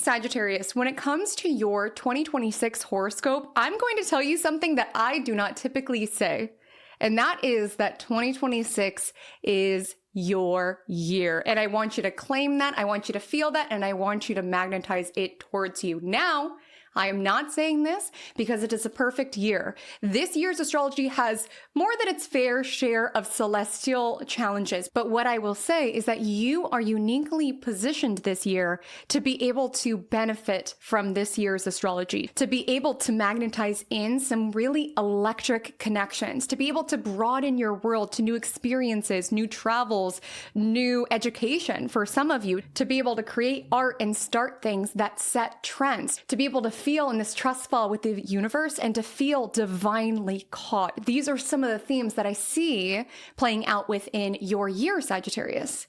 Sagittarius, when it comes to your 2026 horoscope, I'm going to tell you something that I do not typically say. And that is that 2026 is your year. And I want you to claim that. I want you to feel that. And I want you to magnetize it towards you. Now, I am not saying this because it is a perfect year. This year's astrology has more than its fair share of celestial challenges. But what I will say is that you are uniquely positioned this year to be able to benefit from this year's astrology, to be able to magnetize in some really electric connections, to be able to broaden your world to new experiences, new travels, new education for some of you, to be able to create art and start things that set trends, to be able to feel in this trust fall with the universe and to feel divinely caught. These are some of the themes that I see playing out within your year, Sagittarius.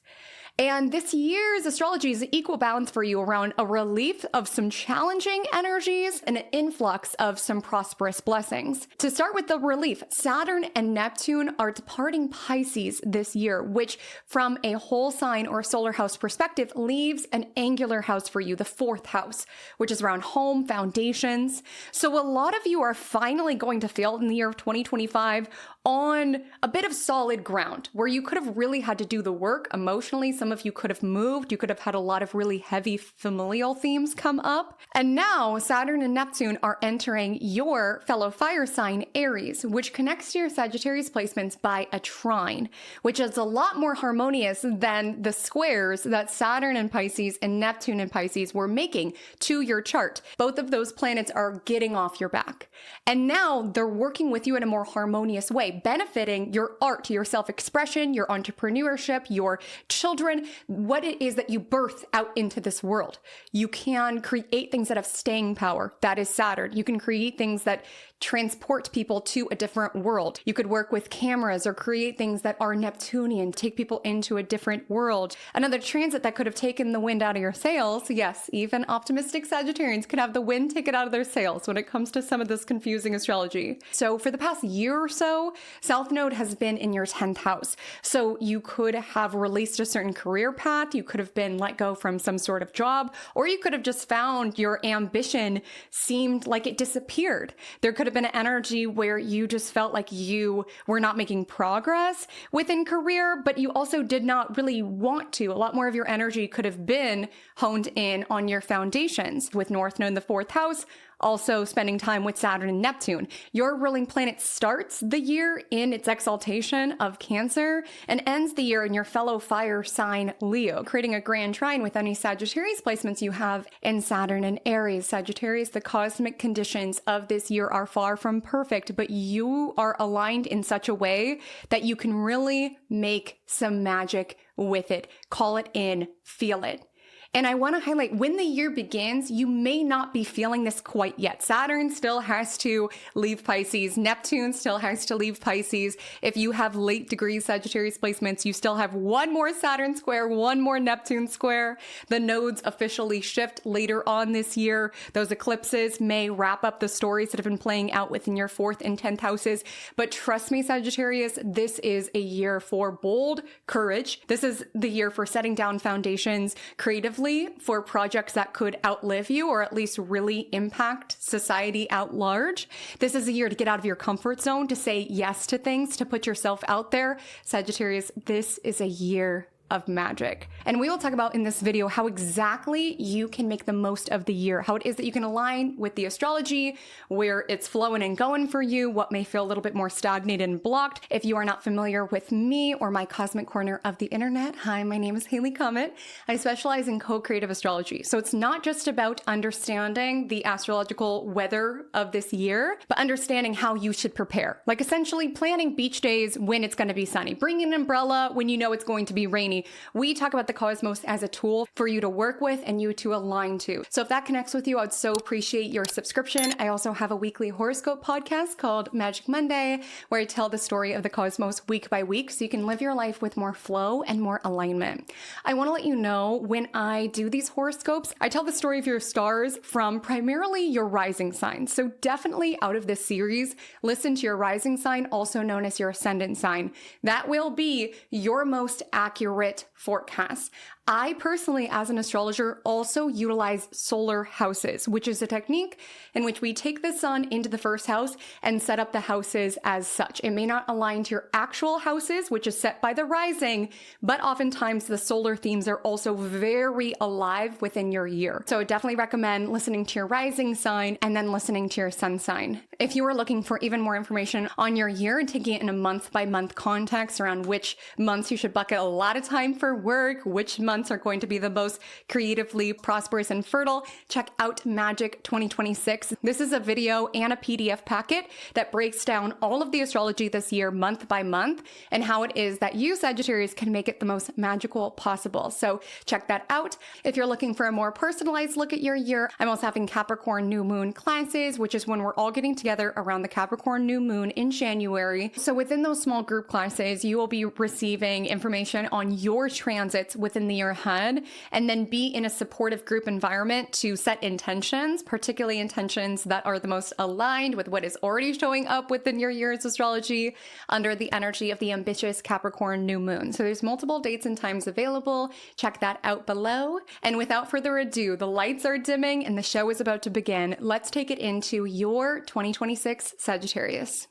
And this year's astrology is an equal balance for you around a relief of some challenging energies and an influx of some prosperous blessings. To start with the relief, Saturn and Neptune are departing Pisces this year, which from a whole sign or solar house perspective leaves an angular house for you, the fourth house, which is around home, foundations. So a lot of you are finally going to feel in the year of 2025 on a bit of solid ground where you could have really had to do the work emotionally. Some of you could have moved. You could have had a lot of really heavy familial themes come up. And now Saturn and Neptune are entering your fellow fire sign, Aries, which connects to your Sagittarius placements by a trine, which is a lot more harmonious than the squares that Saturn and Pisces and Neptune and Pisces were making to your chart. Both of those planets are getting off your back. And now they're working with you in a more harmonious way, benefiting your art, your self-expression, your entrepreneurship, your children, what it is that you birth out into this world. You can create things that have staying power. That is Saturn. You can create things that transport people to a different world. You could work with cameras or create things that are Neptunian, take people into a different world. Another transit that could have taken the wind out of your sails. Yes, even optimistic Sagittarians could have the wind taken out of their sails when it comes to some of this confusing astrology. So for the past year or so, South Node has been in your 10th house. So you could have released a certain career path. You could have been let go from some sort of job, or you could have just found your ambition seemed like it disappeared. There could have been an energy where you just felt like you were not making progress within career, but you also did not really want to. A lot more of your energy could have been honed in on your foundations with North Node in the fourth house, also spending time with Saturn and Neptune. Your ruling planet starts the year in its exaltation of Cancer and ends the year in your fellow fire sign Leo, creating a grand trine with any Sagittarius placements you have in Saturn and Aries. Sagittarius, the cosmic conditions of this year are far from perfect, but you are aligned in such a way that you can really make some magic with it. Call it in, feel it. And I want to highlight, when the year begins, you may not be feeling this quite yet. Saturn still has to leave Pisces. Neptune still has to leave Pisces. If you have late degree Sagittarius placements, you still have one more Saturn square, one more Neptune square. The nodes officially shift later on this year. Those eclipses may wrap up the stories that have been playing out within your 4th and 10th houses. But trust me, Sagittarius, this is a year for bold courage. This is the year for setting down foundations creatively, for projects that could outlive you or at least really impact society at large. This is a year to get out of your comfort zone, to say yes to things, to put yourself out there. Sagittarius, this is a year of magic. And we will talk about in this video how exactly you can make the most of the year, how it is that you can align with the astrology, where it's flowing and going for you, what may feel a little bit more stagnated and blocked. If you are not familiar with me or my cosmic corner of the internet, hi, my name is Haley Comet. I specialize in co-creative astrology. So it's not just about understanding the astrological weather of this year, but understanding how you should prepare. Like essentially planning beach days when it's going to be sunny, bringing an umbrella when you know it's going to be rainy. We talk about the cosmos as a tool for you to work with and you to align to. So if that connects with you, I'd so appreciate your subscription. I also have a weekly horoscope podcast called Magic Monday, where I tell the story of the cosmos week by week so you can live your life with more flow and more alignment. I want to let you know, when I do these horoscopes, I tell the story of your stars from primarily your rising sign. So definitely out of this series, listen to your rising sign, also known as your ascendant sign. That will be your most accurate forecast. I personally, as an astrologer, also utilize solar houses, which is a technique in which we take the sun into the first house and set up the houses as such. It may not align to your actual houses, which is set by the rising, but oftentimes the solar themes are also very alive within your year. So I definitely recommend listening to your rising sign and then listening to your sun sign. If you are looking for even more information on your year and taking it in a month-by-month context around which months you should bucket a lot of time for work, which months are going to be the most creatively prosperous and fertile, check out Magic 2026. This is a video and a PDF packet that breaks down all of the astrology this year month by month and how it is that you, Sagittarius, can make it the most magical possible. So check that out. If you're looking for a more personalized look at your year, I'm also having Capricorn New Moon classes, which is when we're all getting together around the Capricorn New Moon in January. So within those small group classes, you will be receiving information on your transits within the year ahead, and then be in a supportive group environment to set intentions, particularly intentions that are the most aligned with what is already showing up within your year's astrology under the energy of the ambitious Capricorn new moon. So there's multiple dates and times available. Check that out below. And without further ado, the lights are dimming and the show is about to begin. Let's take it into your 2026 Sagittarius.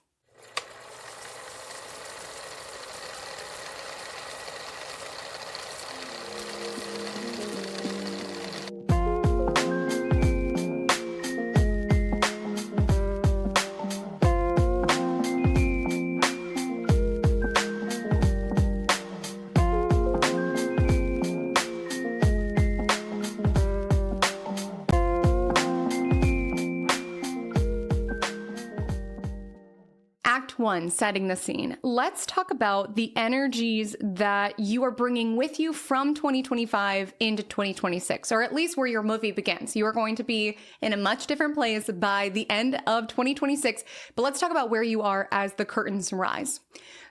Act 1, setting the scene. Let's talk about the energies that you are bringing with you from 2025 into 2026, or at least where your movie begins. You are going to be in a much different place by the end of 2026, but let's talk about where you are as the curtains rise.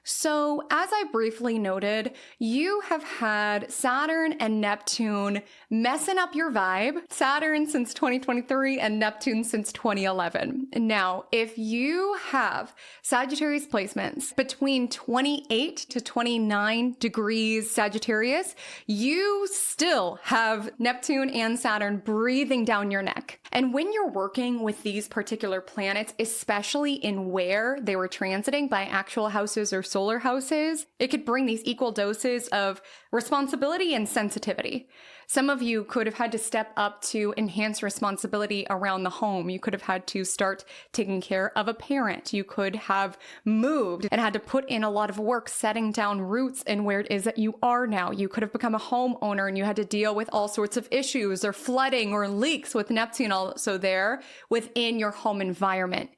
So, as I briefly noted, you have had Saturn and Neptune messing up your vibe. Saturn since 2023 and Neptune since 2011. Now, if you have Sagittarius placements between 28 to 29 degrees Sagittarius, you still have Neptune and Saturn breathing down your neck. And when you're working with these particular planets, especially in where they were transiting by actual houses or solar houses, it could bring these equal doses of responsibility and sensitivity. Some of you could have had to step up to enhance responsibility around the home. You could have had to start taking care of a parent. You could have moved and had to put in a lot of work setting down roots in where it is that you are now. You could have become a homeowner and you had to deal with all sorts of issues or flooding or leaks with Neptune also there within your home environment.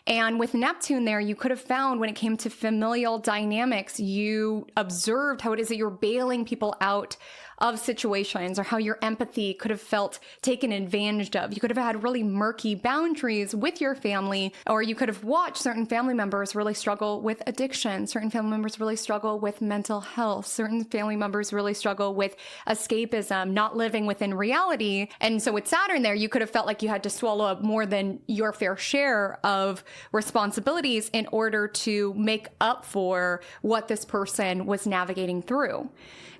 And with Neptune there, you could have found when it came to familial dynamics, you observed how it is that you're bailing people out of situations, or how your empathy could have felt taken advantage of. You could have had really murky boundaries with your family, or you could have watched certain family members really struggle with addiction. Certain family members really struggle with mental health. Certain family members really struggle with escapism, not living within reality. And so with Saturn there, you could have felt like you had to swallow up more than your fair share of responsibilities in order to make up for what this person was navigating through.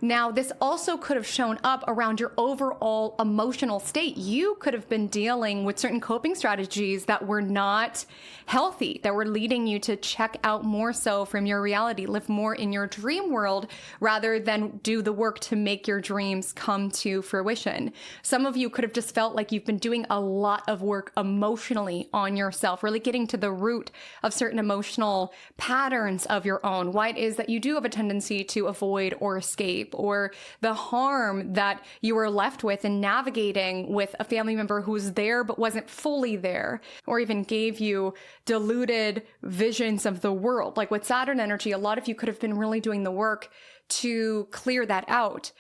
Now, this also could have shown up around your overall emotional state. You could have been dealing with certain coping strategies that were not healthy, that were leading you to check out more so from your reality, live more in your dream world rather than do the work to make your dreams come to fruition. Some of you could have just felt like you've been doing a lot of work emotionally on yourself, really getting to the root of certain emotional patterns of your own, why it is that you do have a tendency to avoid or escape, or the harm that you were left with in navigating with a family member who was there but wasn't fully there, or even gave you diluted visions of the world. Like with Saturn energy, a lot of you could have been really doing the work to clear that out.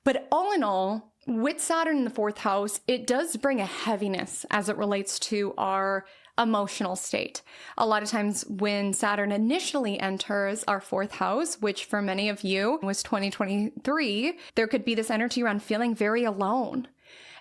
But all in all, with Saturn in the fourth house, it does bring a heaviness as it relates to our emotional state. A lot of times when Saturn initially enters our fourth house, which for many of you was 2023, there could be this energy around feeling very alone.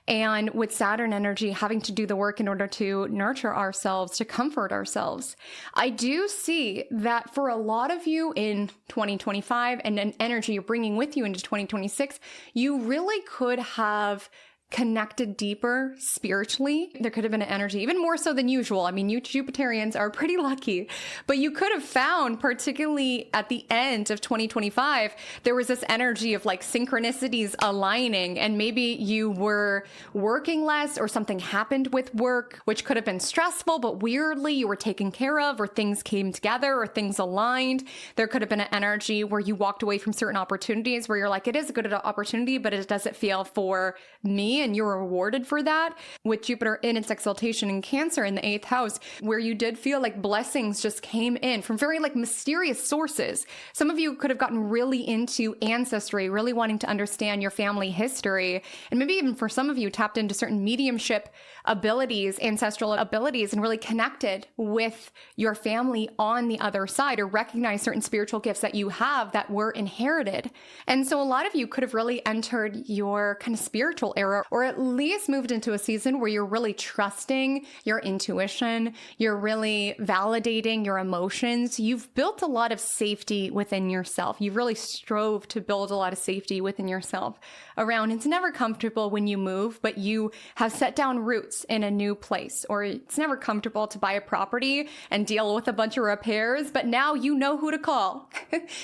And with Saturn energy, having to do the work in order to nurture ourselves, to comfort ourselves. I do see that for a lot of you in 2025 and an energy you're bringing with you into 2026, you really could have connected deeper spiritually. There could have been an energy, even more so than usual. I mean, you Jupiterians are pretty lucky, but you could have found, particularly at the end of 2025, there was this energy of like synchronicities aligning, and maybe you were working less or something happened with work, which could have been stressful, but weirdly you were taken care of, or things came together, or things aligned. There could have been an energy where you walked away from certain opportunities where you're like, it is a good opportunity, but it doesn't feel for me, and you're rewarded for that with Jupiter in its exaltation in Cancer in the 8th house, where you did feel like blessings just came in from very like mysterious sources. Some of you could have gotten really into ancestry, really wanting to understand your family history, and maybe even for some of you tapped into certain mediumship abilities, ancestral abilities, and really connected with your family on the other side, or recognize certain spiritual gifts that you have that were inherited. And so a lot of you could have really entered your kind of spiritual era, or at least moved into a season where you're really trusting your intuition, you're really validating your emotions. You've built a lot of safety within yourself. You've really strove to build a lot of safety within yourself around. It's never comfortable when you move, but you have set down roots in a new place. Or it's never comfortable to buy a property and deal with a bunch of repairs, but now you know who to call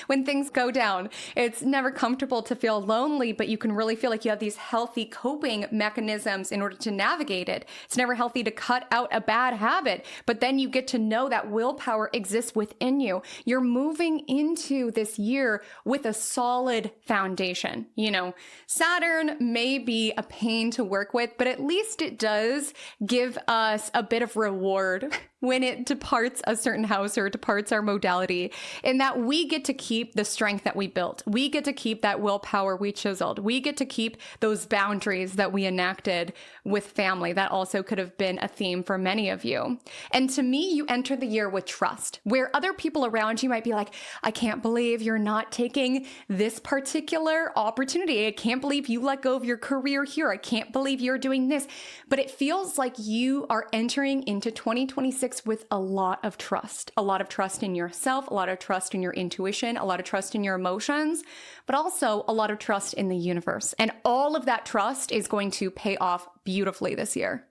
when things go down. It's never comfortable to feel lonely, but you can really feel like you have these healthy coping mechanisms in order to navigate it. It's never healthy to cut out a bad habit, but then you get to know that willpower exists within you. You're moving into this year with a solid foundation. You know, Saturn may be a pain to work with, but at least it does give us a bit of reward when it departs a certain house or departs our modality, in that we get to keep the strength that we built. We get to keep that willpower we chiseled. We get to keep those boundaries that we enacted with family. That also could have been a theme for many of you. And to me, you enter the year with trust, where other people around you might be like, I can't believe you're not taking this particular opportunity. I can't believe you let go of your career here. I can't believe you're doing this. But it feels like you are entering into 2026 with a lot of trust in yourself, a lot of trust in your intuition, a lot of trust in your emotions, but also a lot of trust in the universe. And all of that trust is going to pay off beautifully this year.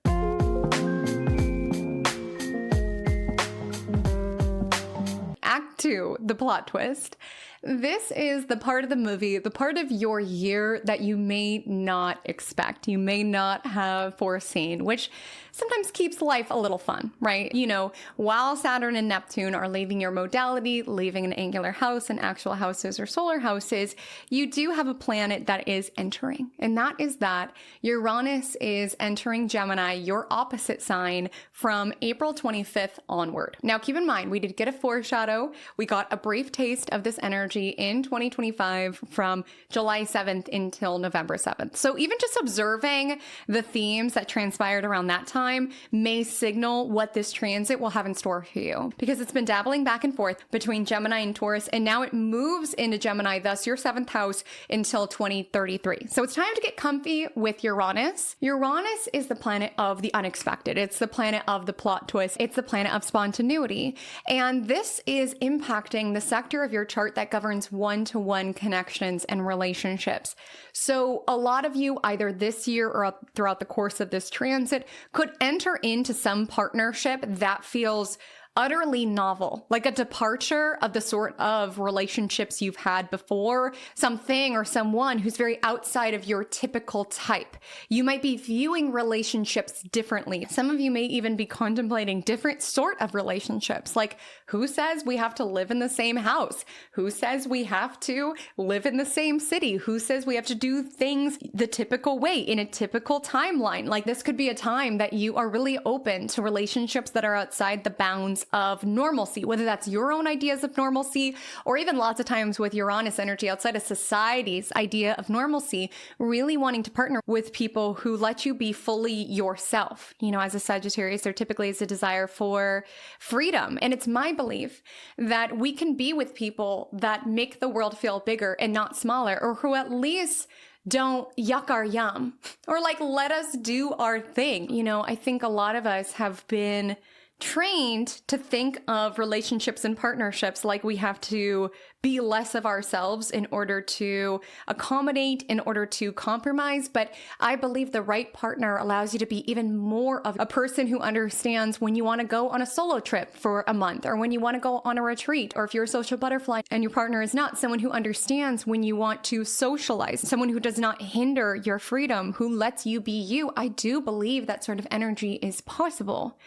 Act 2, the plot twist. This is the part of the movie, the part of your year that you may not expect, you may not have foreseen, which sometimes keeps life a little fun, right? You know, while Saturn and Neptune are leaving your modality, leaving an angular house and actual houses or solar houses, you do have a planet that is entering. And that is that Uranus is entering Gemini, your opposite sign, from April 25th onward. Now, keep in mind, we did get a foreshadow. We got a brief taste of this energy in 2025 from July 7th until November 7th. So even just observing the themes that transpired around that time may signal what this transit will have in store for you, because it's been dabbling back and forth between Gemini and Taurus, and now it moves into Gemini, thus your 7th house, until 2033. So it's time to get comfy with Uranus. Uranus is the planet of the unexpected. It's the planet of the plot twist. It's the planet of spontaneity. And this is impacting the sector of your chart that governs one-to-one connections and relationships. So a lot of you, either this year or throughout the course of this transit, could enter into some partnership that feels utterly novel, like a departure of the sort of relationships you've had before, something or someone who's very outside of your typical type. You might be viewing relationships differently. Some of you may even be contemplating different sort of relationships, like who says we have to live in the same house? Who says we have to live in the same city? Who says we have to do things the typical way in a typical timeline? Like, this could be a time that you are really open to relationships that are outside the bounds of normalcy, whether that's your own ideas of normalcy, or even lots of times with Uranus energy outside of society's idea of normalcy, really wanting to partner with people who let you be fully yourself. You know, as a Sagittarius, there typically is a desire for freedom. And it's my belief that we can be with people that make the world feel bigger and not smaller, or who at least don't yuck our yum, or like, let us do our thing. You know, I think a lot of us have been trained to think of relationships and partnerships like we have to be less of ourselves in order to accommodate, in order to compromise. But I believe the right partner allows you to be even more of a person who understands when you want to go on a solo trip for a month, or when you want to go on a retreat, or if you're a social butterfly and your partner is not, someone who understands when you want to socialize, someone who does not hinder your freedom, who lets you be you. I do believe that sort of energy is possible.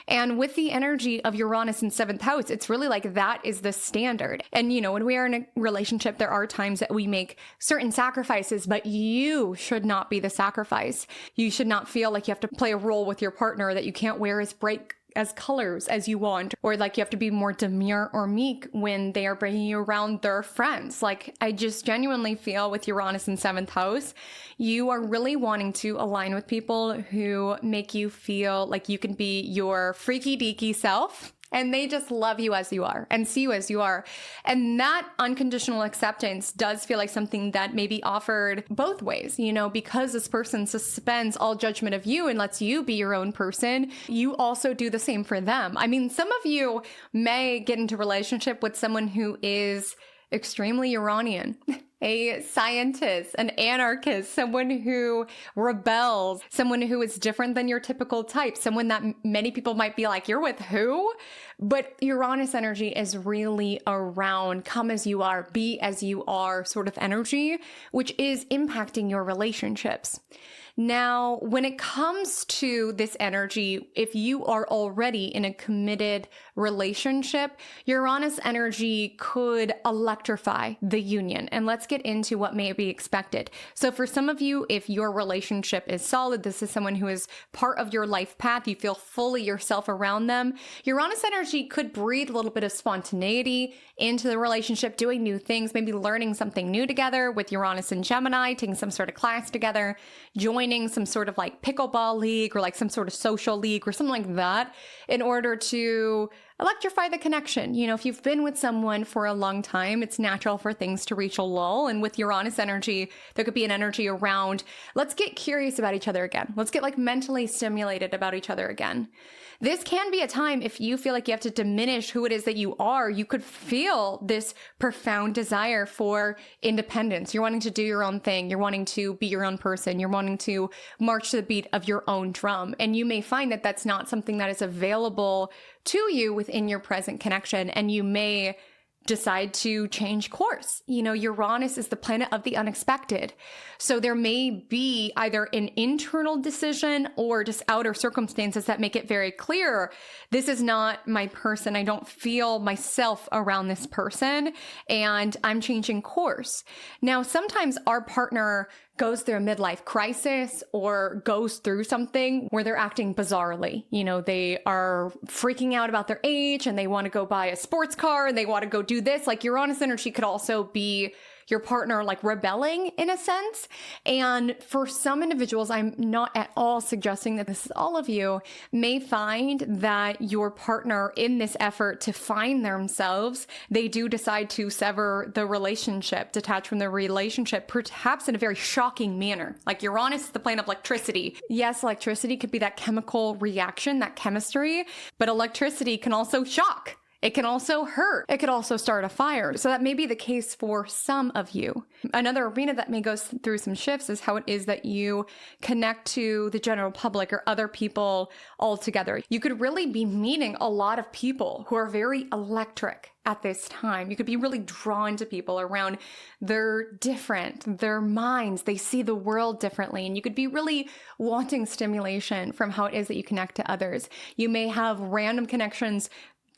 And with the energy of Uranus in 7th house, it's really like that is the standard. And, you know, when we are in a relationship, there are times that we make certain sacrifices, but you should not be the sacrifice. You should not feel like you have to play a role with your partner, that you can't wear as bright as colors as you want, or like you have to be more demure or meek when they are bringing you around their friends. Like, I just genuinely feel with Uranus in 7th house, you are really wanting to align with people who make you feel like you can be your freaky deaky self, and they just love you as you are and see you as you are. And that unconditional acceptance does feel like something that may be offered both ways, you know, because this person suspends all judgment of you and lets you be your own person. You also do the same for them. I mean, some of you may get into a relationship with someone who is extremely Uranian, a scientist, an anarchist, someone who rebels, someone who is different than your typical type, someone that many people might be like, you're with who? But Uranus energy is really around come as you are, be as you are sort of energy, which is impacting your relationships. Now, when it comes to this energy, if you are already in a committed relationship, Uranus energy could electrify the union. And let's get into what may be expected. So for some of you, if your relationship is solid, this is someone who is part of your life path, you feel fully yourself around them, Uranus energy could breathe a little bit of spontaneity into the relationship, doing new things, maybe learning something new together with Uranus and Gemini, taking some sort of class together, joining some sort of like pickleball league or like some sort of social league or something like that in order to electrify the connection. You know, if you've been with someone for a long time, it's natural for things to reach a lull. And with Uranus energy, there could be an energy around, let's get curious about each other again. Let's get like mentally stimulated about each other again. This can be a time if you feel like you have to diminish who it is that you are, you could feel this profound desire for independence. You're wanting to do your own thing. You're wanting to be your own person. You're wanting to march to the beat of your own drum. And you may find that that's not something that is available to you within your present connection. And you may decide to change course. You know, Uranus is the planet of the unexpected. So there may be either an internal decision or just outer circumstances that make it very clear, this is not my person. I don't feel myself around this person and I'm changing course. Now, sometimes our partner goes through a midlife crisis or goes through something where they're acting bizarrely. You know, they are freaking out about their age and they want to go buy a sports car and they want to go do this. Like Uranus energy could also be your partner like rebelling in a sense. And for some individuals, I'm not at all suggesting that this is all of you, may find that your partner in this effort to find themselves, they do decide to sever the relationship, detach from the relationship, perhaps in a very shocking manner. Like Uranus is the planet of electricity. Yes, electricity could be that chemical reaction, that chemistry, but electricity can also shock. It can also hurt. It could also start a fire. So that may be the case for some of you. Another arena that may go through some shifts is how it is that you connect to the general public or other people altogether. You could really be meeting a lot of people who are very electric at this time. You could be really drawn to people around they're different, their minds, they see the world differently, and you could be really wanting stimulation from how it is that you connect to others. You may have random connections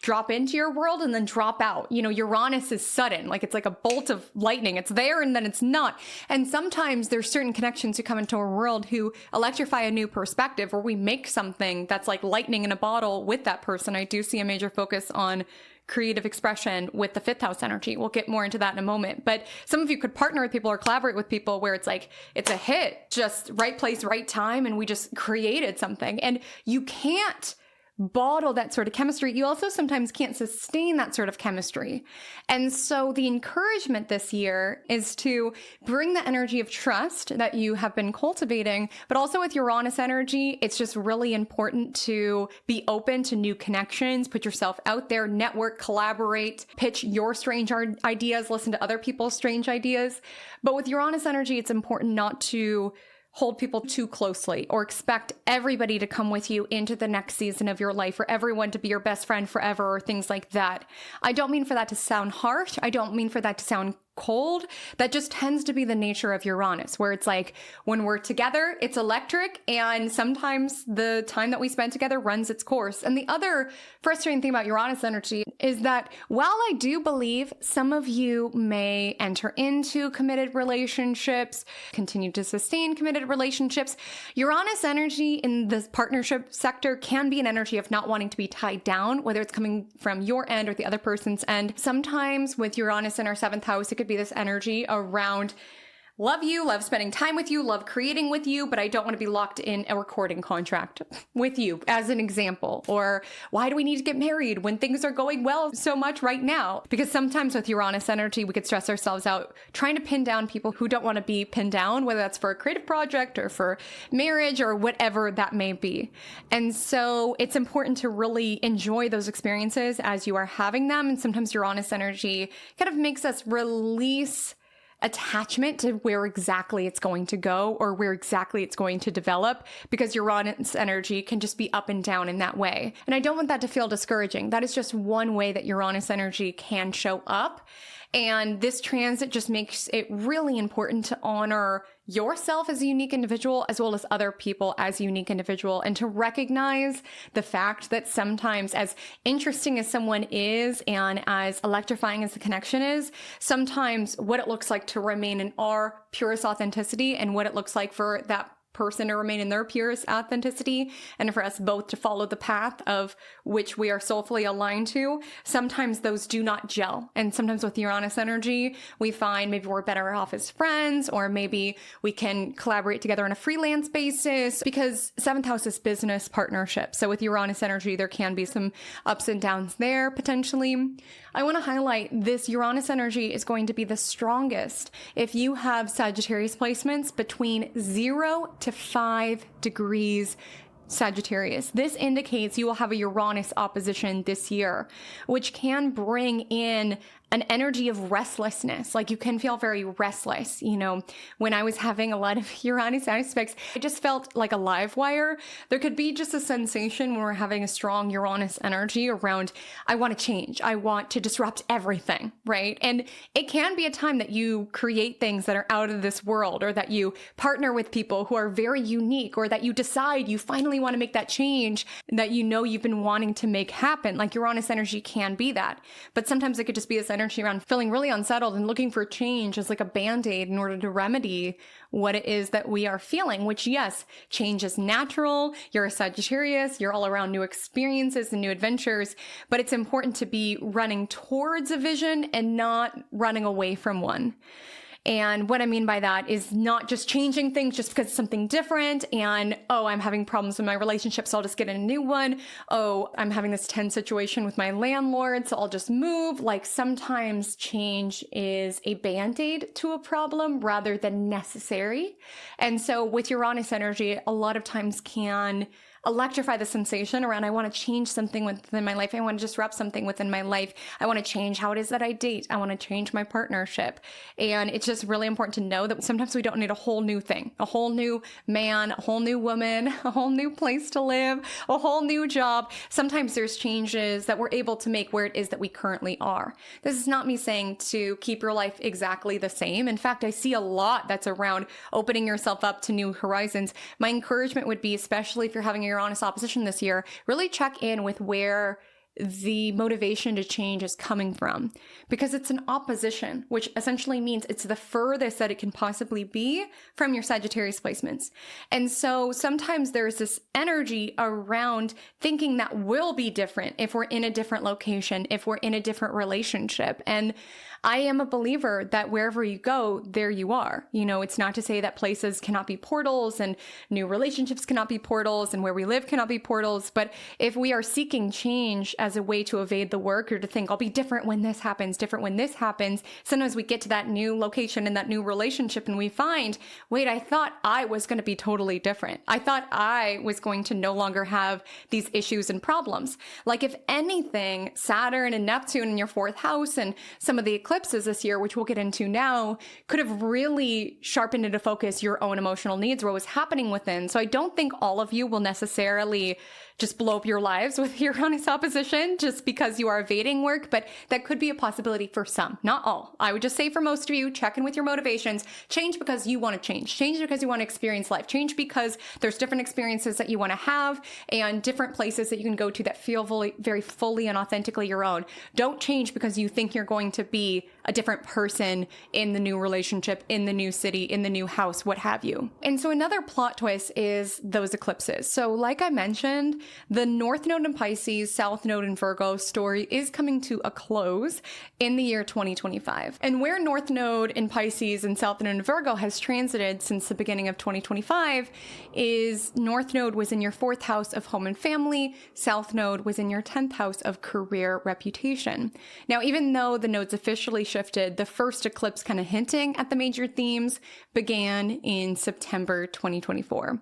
drop into your world and then drop out. You know, Uranus is sudden, like it's like a bolt of lightning. It's there and then it's not. And sometimes there's certain connections who come into our world who electrify a new perspective, or we make something that's like lightning in a bottle with that person. I do see a major focus on creative expression with the 5th house energy. We'll get more into that in a moment. But some of you could partner with people or collaborate with people where it's like, it's a hit, just right place, right time. And we just created something. And you can't bottle that sort of chemistry, you also sometimes can't sustain that sort of chemistry. And so the encouragement this year is to bring the energy of trust that you have been cultivating, but also with Uranus energy, it's just really important to be open to new connections, put yourself out there, network, collaborate, pitch your strange ideas, listen to other people's strange ideas. But with Uranus energy, it's important not to hold people too closely or expect everybody to come with you into the next season of your life, or everyone to be your best friend forever, or things like that. I don't mean for that to sound harsh. I don't mean for that to sound cold. That just tends to be the nature of Uranus, where it's like when we're together, it's electric, and sometimes the time that we spend together runs its course. And the other frustrating thing about Uranus energy is that while I do believe some of you may enter into committed relationships, continue to sustain committed relationships, Uranus energy in the partnership sector can be an energy of not wanting to be tied down, whether it's coming from your end or the other person's end. Sometimes with Uranus in our 7th house, it could be this energy around love you, love spending time with you, love creating with you, but I don't want to be locked in a recording contract with you, as an example. Or why do we need to get married when things are going well so much right now? Because sometimes with Uranus energy, we could stress ourselves out trying to pin down people who don't want to be pinned down, whether that's for a creative project or for marriage or whatever that may be. And so it's important to really enjoy those experiences as you are having them. And sometimes Uranus energy kind of makes us release attachment to where exactly it's going to go or where exactly it's going to develop, because Uranus energy can just be up and down in that way. And I don't want that to feel discouraging. That is just one way that Uranus energy can show up. And this transit just makes it really important to honor yourself as a unique individual, as well as other people as a unique individual, and to recognize the fact that sometimes, as interesting as someone is and as electrifying as the connection is, sometimes what it looks like to remain in our purest authenticity and what it looks like for that person to remain in their purest authenticity, and for us both to follow the path of which we are soulfully aligned to, sometimes those do not gel. And sometimes with Uranus energy, we find maybe we're better off as friends, or maybe we can collaborate together on a freelance basis, because 7th house is business partnership. So with Uranus energy, there can be some ups and downs there potentially. I want to highlight this Uranus energy is going to be the strongest if you have Sagittarius placements between 0 to 5 degrees Sagittarius. This indicates you will have a Uranus opposition this year, which can bring in an energy of restlessness. Like you can feel very restless. You know, when I was having a lot of Uranus aspects, I just felt like a live wire. There could be just a sensation when we're having a strong Uranus energy around, I want to change. I want to disrupt everything, right? And it can be a time that you create things that are out of this world, or that you partner with people who are very unique, or that you decide you finally want to make that change that you know you've been wanting to make happen. Like Uranus energy can be that. But sometimes it could just be this energy around feeling really unsettled and looking for change as like a band-aid in order to remedy what it is that we are feeling, which, yes, change is natural. You're a Sagittarius, you're all around new experiences and new adventures, but it's important to be running towards a vision and not running away from one. And what I mean by that is not just changing things just because it's something different and, oh, I'm having problems with my relationship, so I'll just get a new one. Oh, I'm having this tense situation with my landlord, so I'll just move. Like sometimes change is a band-aid to a problem rather than necessary. And so with Uranus energy, a lot of times can electrify the sensation around, I want to change something within my life. I want to disrupt something within my life. I want to change how it is that I date. I want to change my partnership. And it's just really important to know that sometimes we don't need a whole new thing, a whole new man, a whole new woman, a whole new place to live, a whole new job. Sometimes there's changes that we're able to make where it is that we currently are. This is not me saying to keep your life exactly the same. In fact, I see a lot that's around opening yourself up to new horizons. My encouragement would be, especially if you're having a Uranus opposition this year, really check in with where the motivation to change is coming from, because it's an opposition, which essentially means it's the furthest that it can possibly be from your Sagittarius placements. And so sometimes there's this energy around thinking that will be different if we're in a different location, if we're in a different relationship. And I am a believer that wherever you go, there you are. It's not to say that places cannot be portals and new relationships cannot be portals and where we live cannot be portals. But if we are seeking change as a way to evade the work or to think, I'll be different when this happens, sometimes we get to that new location and that new relationship and we find, wait, I thought I was going to be totally different. I thought I was going to no longer have these issues and problems. Like if anything, Saturn and Neptune in your fourth house and some of the eclipses this year, which we'll get into now, could have really sharpened into focus your own emotional needs, what was happening within. So I don't think all of you will necessarily just blow up your lives with Uranus opposition just because you are evading work, but that could be a possibility for some, not all. I would just say for most of you, check in with your motivations, change because you want to change because you want to experience life, change because there's different experiences that you want to have and different places that you can go to that feel very fully and authentically your own. Don't change because you think you're going to be a different person in the new relationship, in the new city, in the new house, what have you. And so another plot twist is those eclipses. So like I mentioned, the North Node in Pisces, South Node in Virgo story is coming to a close in the year 2025. And where North Node in Pisces and South Node in Virgo has transited since the beginning of 2025 is North Node was in your fourth house of home and family, South Node was in your 10th house of career reputation. Now, even though the nodes officially shifted, the first eclipse kind of hinting at the major themes began in September 2024.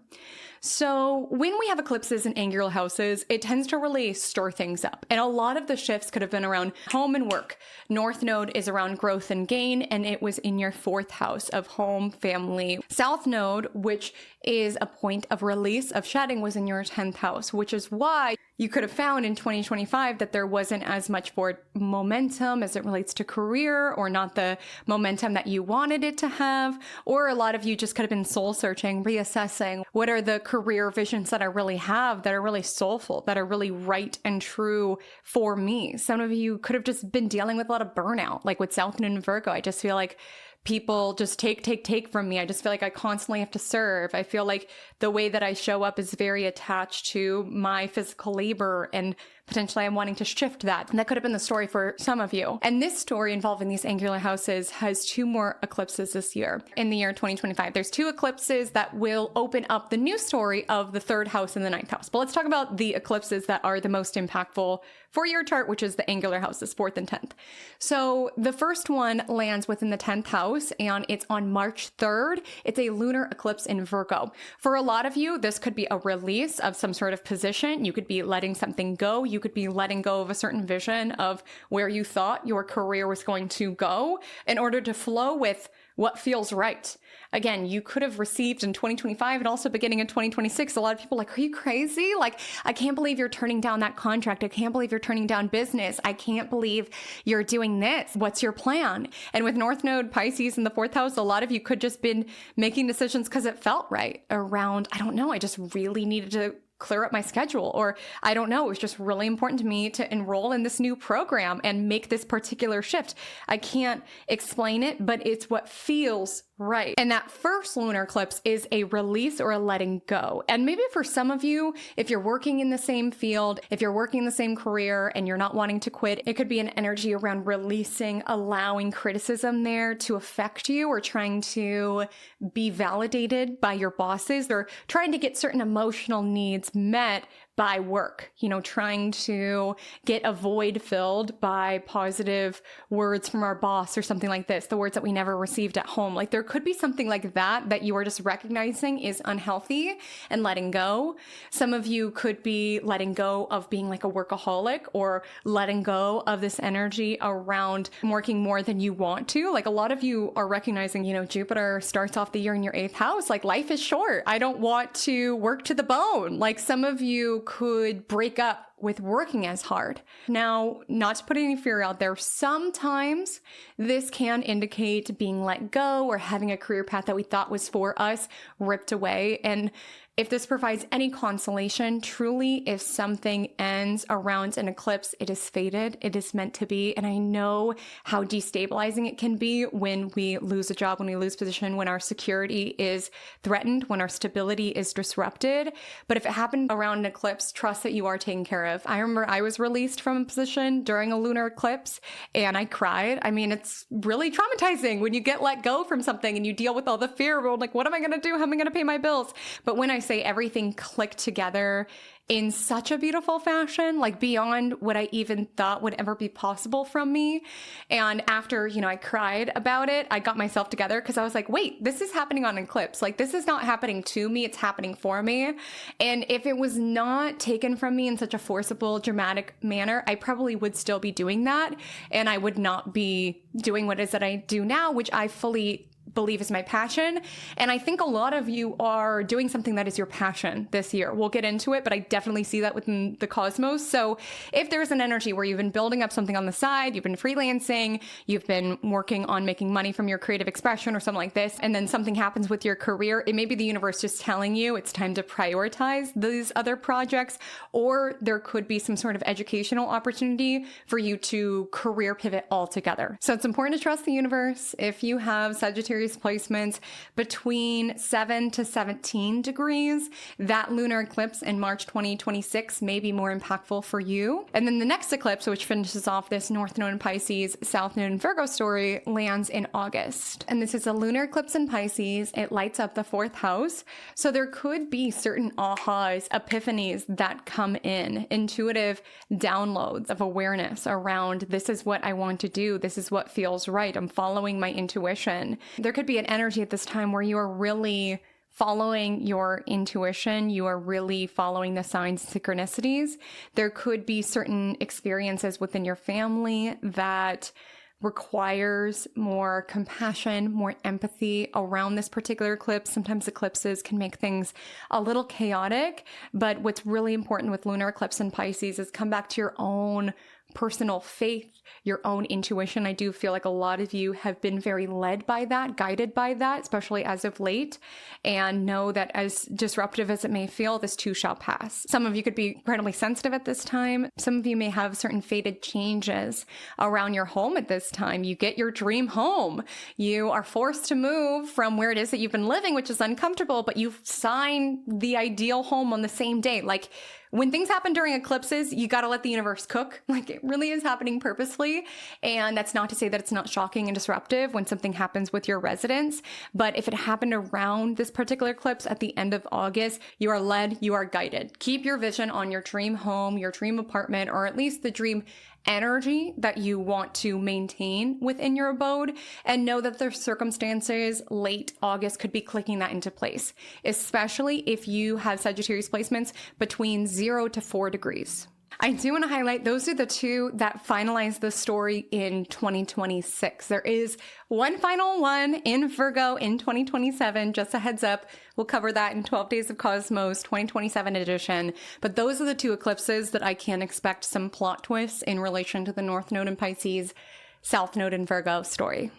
So when we have eclipses in angular houses, it tends to really stir things up. And a lot of the shifts could have been around home and work. North Node is around growth and gain, and it was in your fourth house of home, family. South Node, which is a point of release, of shedding, was in your 10th house, which is why you could have found in 2025 that there wasn't as much forward momentum as it relates to career, or not the momentum that you wanted it to have. Or a lot of you just could have been soul searching, reassessing what are the career visions that I really have, that are really soulful, that are really right and true for me. Some of you could have just been dealing with a lot of burnout, like with South Node and Virgo. I just feel like people just take from me. I just feel like I constantly have to serve. I feel like the way that I show up is very attached to my physical labor, and potentially I'm wanting to shift that. And that could have been the story for some of you. And this story involving these angular houses has 2 more eclipses this year. In the year 2025, there's 2 eclipses that will open up the new story of the 3rd house and the 9th house. But let's talk about the eclipses that are the most impactful for your chart, which is the angular houses, 4th and 10th. So the first one lands within the 10th house, and it's on March 3rd. It's a lunar eclipse in Virgo. For a lot of you, this could be a release of some sort of position. You could be letting something go. You could be letting go of a certain vision of where you thought your career was going to go in order to flow with what feels right. Again, you could have received in 2025 and also beginning in 2026, a lot of people like, are you crazy? Like, I can't believe you're turning down that contract. I can't believe you're turning down business. I can't believe you're doing this. What's your plan? And with North Node Pisces in the 4th house, a lot of you could just been making decisions because it felt right around, I don't know, I just really needed to clear up my schedule, or I don't know, it was just really important to me to enroll in this new program and make this particular shift. I can't explain it, but it's what feels right. And that first lunar eclipse is a release or a letting go. And maybe for some of you, if you're working in the same field, if you're working in the same career and you're not wanting to quit, it could be an energy around releasing, allowing criticism there to affect you, or trying to be validated by your bosses, or trying to get certain emotional needs met by work, trying to get a void filled by positive words from our boss or something like this, the words that we never received at home. Like there could be something like that you are just recognizing is unhealthy and letting go. Some of you could be letting go of being like a workaholic, or letting go of this energy around working more than you want to. Like a lot of you are recognizing, Jupiter starts off the year in your 8th house. Like life is short. I don't want to work to the bone. Like some of you could break up with working as hard. Now, not to put any fear out there, sometimes this can indicate being let go or having a career path that we thought was for us ripped away. And If this provides any consolation, truly, if something ends around an eclipse, it is fated, it is meant to be. And I know how destabilizing it can be when we lose a job, when we lose position, when our security is threatened, when our stability is disrupted. But if it happened around an eclipse, trust that you are taken care of. I remember I was released from a position during a lunar eclipse and I cried. I mean, it's really traumatizing when you get let go from something and you deal with all the fear of like, what am I going to do? How am I going to pay my bills? But when I say everything clicked together in such a beautiful fashion, like beyond what I even thought would ever be possible from me. And after, I cried about it, I got myself together because I was like, wait, this is happening on an eclipse. Like, this is not happening to me, it's happening for me. And if it was not taken from me in such a forcible, dramatic manner, I probably would still be doing that. And I would not be doing what it is that I do now, which I fully believe is my passion. And I think a lot of you are doing something that is your passion this year. We'll get into it, but I definitely see that within the cosmos. So if there's an energy where you've been building up something on the side, you've been freelancing, you've been working on making money from your creative expression or something like this, and then something happens with your career, it may be the universe just telling you it's time to prioritize these other projects, or there could be some sort of educational opportunity for you to career pivot altogether. So it's important to trust the universe. If you have Sagittarius placements between 7 to 17 degrees, that lunar eclipse in March 2026 may be more impactful for you. And then the next eclipse, which finishes off this North Node in Pisces, South Node in Virgo story, lands in August. And this is a lunar eclipse in Pisces. It lights up the 4th house. So there could be certain ahas, epiphanies that come in, intuitive downloads of awareness around this is what I want to do. This is what feels right. I'm following my intuition. There could be an energy at this time where you are really following your intuition. You are really following the signs and synchronicities. There could be certain experiences within your family that requires more compassion, more empathy around this particular eclipse. Sometimes eclipses can make things a little chaotic, but what's really important with lunar eclipse in Pisces is come back to your own personal faith, your own intuition. I do feel like a lot of you have been very led by that, guided by that, especially as of late, and know that as disruptive as it may feel, this too shall pass. Some of you could be incredibly sensitive at this time. Some of you may have certain fated changes around your home at this time. You get your dream home. You are forced to move from where it is that you've been living, which is uncomfortable, but you sign the ideal home on the same day. Like, when things happen during eclipses, you got to let the universe cook. Like, it really is happening purposefully. And that's not to say that it's not shocking and disruptive when something happens with your residence. But if it happened around this particular eclipse at the end of August, you are led, you are guided. Keep your vision on your dream home, your dream apartment, or at least the dream energy that you want to maintain within your abode, and know that there's circumstances late August could be clicking that into place, especially if you have Sagittarius placements between 0 to 4 degrees. I do want to highlight those are the two that finalize the story in 2026. There is one final one in Virgo in 2027. Just a heads up, we'll cover that in 12 Days of Cosmos 2027 edition. But those are the two eclipses that I can expect some plot twists in relation to the North Node in Pisces, South Node in Virgo story.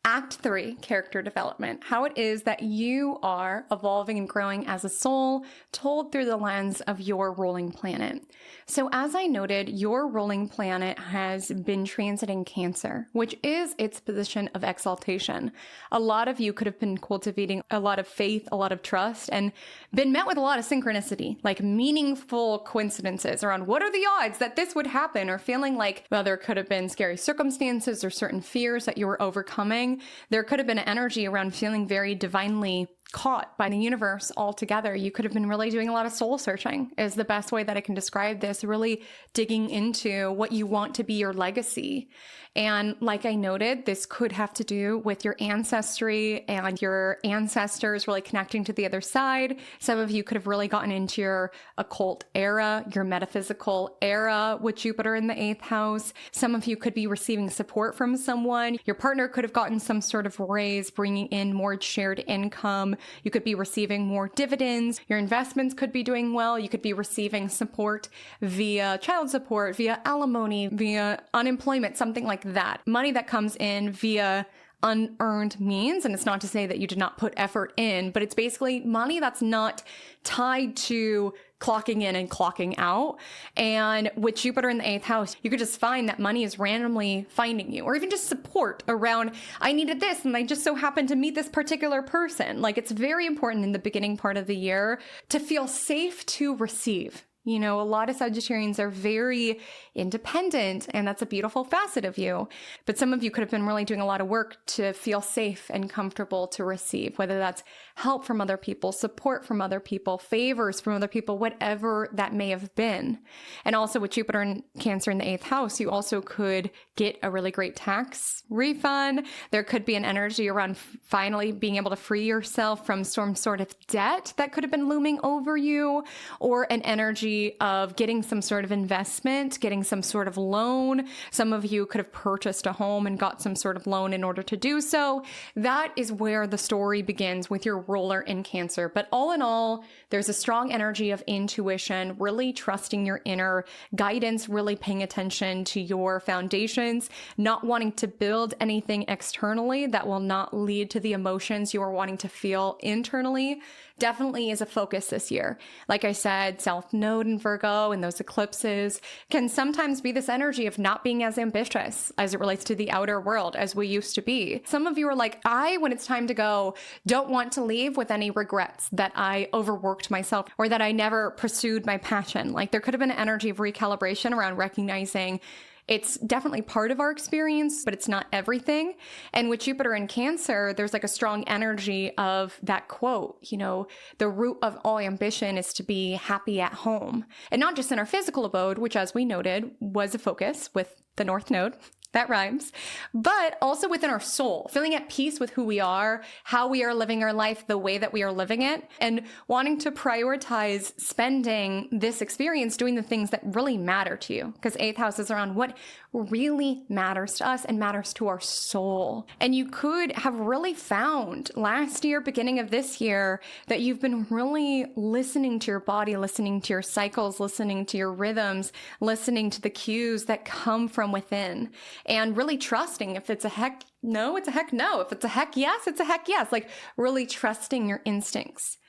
Act 3, character development. How it is that you are evolving and growing as a soul, told through the lens of your ruling planet. So as I noted, your ruling planet has been transiting Cancer, which is its position of exaltation. A lot of you could have been cultivating a lot of faith, a lot of trust, and been met with a lot of synchronicity, like meaningful coincidences around what are the odds that this would happen, or feeling like, well, there could have been scary circumstances or certain fears that you were overcoming. There could have been an energy around feeling very divinely caught by the universe altogether. You could have been really doing a lot of soul searching is the best way that I can describe this, really digging into what you want to be your legacy. And like I noted, this could have to do with your ancestry and your ancestors really connecting to the other side. Some of you could have really gotten into your occult era, your metaphysical era with Jupiter in the 8th house. Some of you could be receiving support from someone. Your partner could have gotten some sort of raise, bringing in more shared income. You could be receiving more dividends. Your investments could be doing well. You could be receiving support via child support, via alimony, via unemployment, something like that. Money that comes in via unearned means. And it's not to say that you did not put effort in, but it's basically money that's not tied to clocking in and clocking out. And with Jupiter in the 8th house, you could just find that money is randomly finding you, or even just support around, I needed this and I just so happened to meet this particular person. Like, it's very important in the beginning part of the year to feel safe to receive. You know, a lot of Sagittarians are very independent, and that's a beautiful facet of you. But some of you could have been really doing a lot of work to feel safe and comfortable to receive, whether that's help from other people, support from other people, favors from other people, whatever that may have been. And also with Jupiter and Cancer in the 8th house, you also could get a really great tax refund. There could be an energy around finally being able to free yourself from some sort of debt that could have been looming over you, or an energy of getting some sort of investment, getting some sort of loan. Some of you could have purchased a home and got some sort of loan in order to do so. That is where the story begins with your ruler in Cancer. But all in all, there's a strong energy of intuition, really trusting your inner guidance, really paying attention to your foundations, not wanting to build anything externally that will not lead to the emotions you are wanting to feel internally. Definitely is a focus this year. Like I said, South Node in Virgo and those eclipses can sometimes be this energy of not being as ambitious as it relates to the outer world as we used to be. Some of you are like, when it's time to go, don't want to leave with any regrets that I overworked myself or that I never pursued my passion. Like, there could have been an energy of recalibration around recognizing it's definitely part of our experience, but it's not everything. And with Jupiter in Cancer, there's like a strong energy of that quote, you know, the root of all ambition is to be happy at home. And not just in our physical abode, which, as we noted, was a focus with the North Node. That rhymes. But also within our soul, feeling at peace with who we are, how we are living our life, the way that we are living it, and wanting to prioritize spending this experience doing the things that really matter to you. Because 8th house is around what really matters to us and matters to our soul. And you could have really found last year, beginning of this year, that you've been really listening to your body, listening to your cycles, listening to your rhythms, listening to the cues that come from within. And really trusting if it's a heck no, it's a heck no. If it's a heck yes, it's a heck yes. Like, really trusting your instincts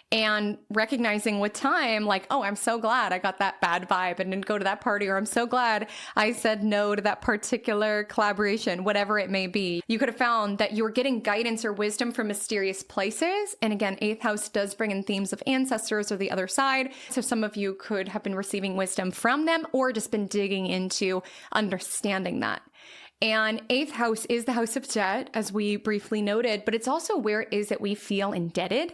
and recognizing with time, like, oh, I'm so glad I got that bad vibe and didn't go to that party, or I'm so glad I said no to that particular collaboration, whatever it may be. You could have found that you were getting guidance or wisdom from mysterious places. And again, 8th house does bring in themes of ancestors or the other side. So some of you could have been receiving wisdom from them or just been digging into understanding that. And 8th house is the house of debt, as we briefly noted, but it's also where it is that we feel indebted.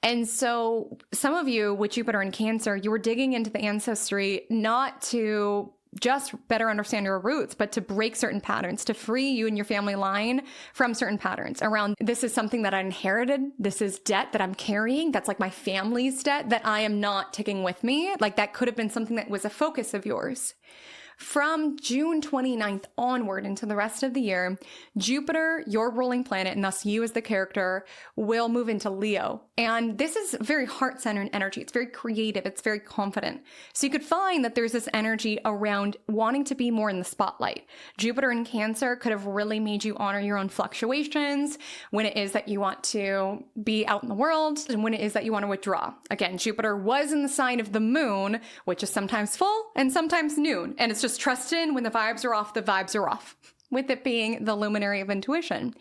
And so some of you with Jupiter in Cancer, you were digging into the ancestry not to just better understand your roots, but to break certain patterns, to free you and your family line from certain patterns around, this is something that I inherited. This is debt that I'm carrying. That's like my family's debt that I am not taking with me. Like, that could have been something that was a focus of yours. From June 29th onward into the rest of the year, Jupiter, your ruling planet, and thus you as the character, will move into Leo. And this is very heart-centered energy. It's very creative. It's very confident. So you could find that there's this energy around wanting to be more in the spotlight. Jupiter in Cancer could have really made you honor your own fluctuations when it is that you want to be out in the world and when it is that you want to withdraw. Again, Jupiter was in the sign of the moon, which is sometimes full and sometimes noon. And it's just trust in when the vibes are off, the vibes are off, with it being the luminary of intuition.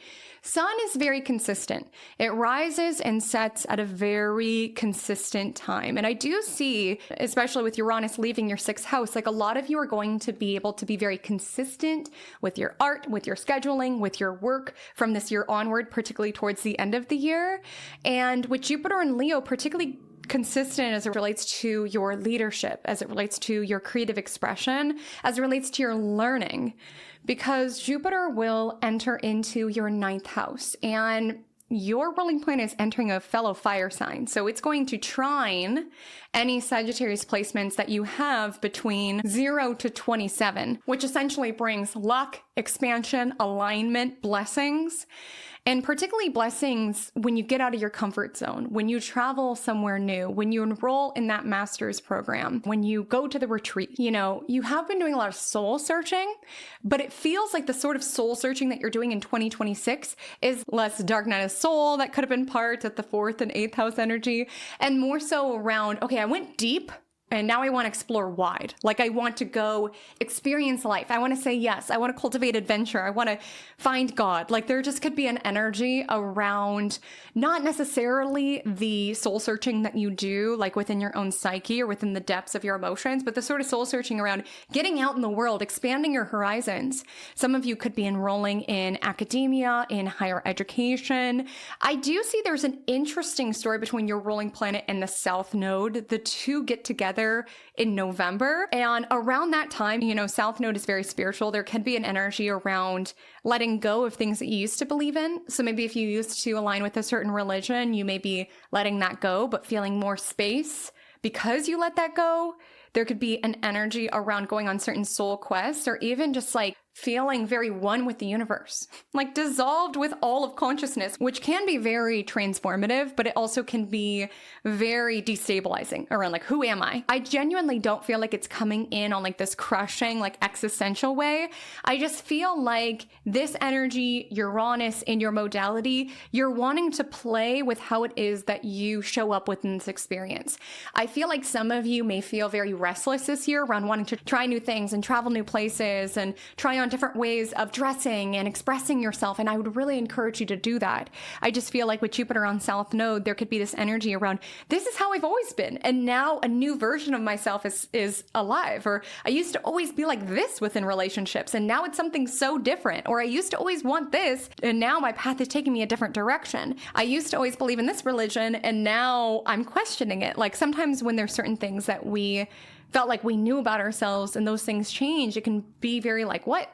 Sun is very consistent. It rises and sets at a very consistent time. And I do see, especially with Uranus leaving your 6th house, like, a lot of you are going to be able to be very consistent with your art, with your scheduling, with your work from this year onward, particularly towards the end of the year. And with Jupiter and Leo, particularly consistent as it relates to your leadership, as it relates to your creative expression, as it relates to your learning, because Jupiter will enter into your 9th house and your ruling planet is entering a fellow fire sign. So it's going to trine any Sagittarius placements that you have between 0 to 27, which essentially brings luck, expansion, alignment, blessings. And particularly blessings when you get out of your comfort zone, when you travel somewhere new, when you enroll in that master's program, when you go to the retreat. You know, you have been doing a lot of soul searching, but it feels like the sort of soul searching that you're doing in 2026 is less dark night of soul that could have been part at the 4th and 8th house energy, and more so around, okay, I went deep, and now I want to explore wide. Like, I want to go experience life. I want to say yes. I want to cultivate adventure. I want to find God. Like, there just could be an energy around not necessarily the soul searching that you do, like within your own psyche or within the depths of your emotions, but the sort of soul searching around getting out in the world, expanding your horizons. Some of you could be enrolling in academia, in higher education. I do see there's an interesting story between your ruling planet and the South Node. The two get together in November. And around that time, you know, South Node is very spiritual. There can be an energy around letting go of things that you used to believe in. So maybe if you used to align with a certain religion, you may be letting that go, but feeling more space because you let that go. There could be an energy around going on certain soul quests, or even just like feeling very one with the universe, like dissolved with all of consciousness, which can be very transformative, but it also can be very destabilizing around like, who am I? I genuinely don't feel like it's coming in on like this crushing, like existential way. I just feel like this energy, Uranus in your modality, you're wanting to play with how it is that you show up within this experience. I feel like some of you may feel very restless this year around wanting to try new things and travel new places and try on different ways of dressing and expressing yourself. And I would really encourage you to do that. I just feel like with Jupiter on South Node, there could be this energy around, this is how I've always been. And now a new version of myself is alive. Or I used to always be like this within relationships, and now it's something so different. Or I used to always want this, and now my path is taking me a different direction. I used to always believe in this religion, and now I'm questioning it. Like, sometimes when there's certain things that we felt like we knew about ourselves and those things change, it can be very like, what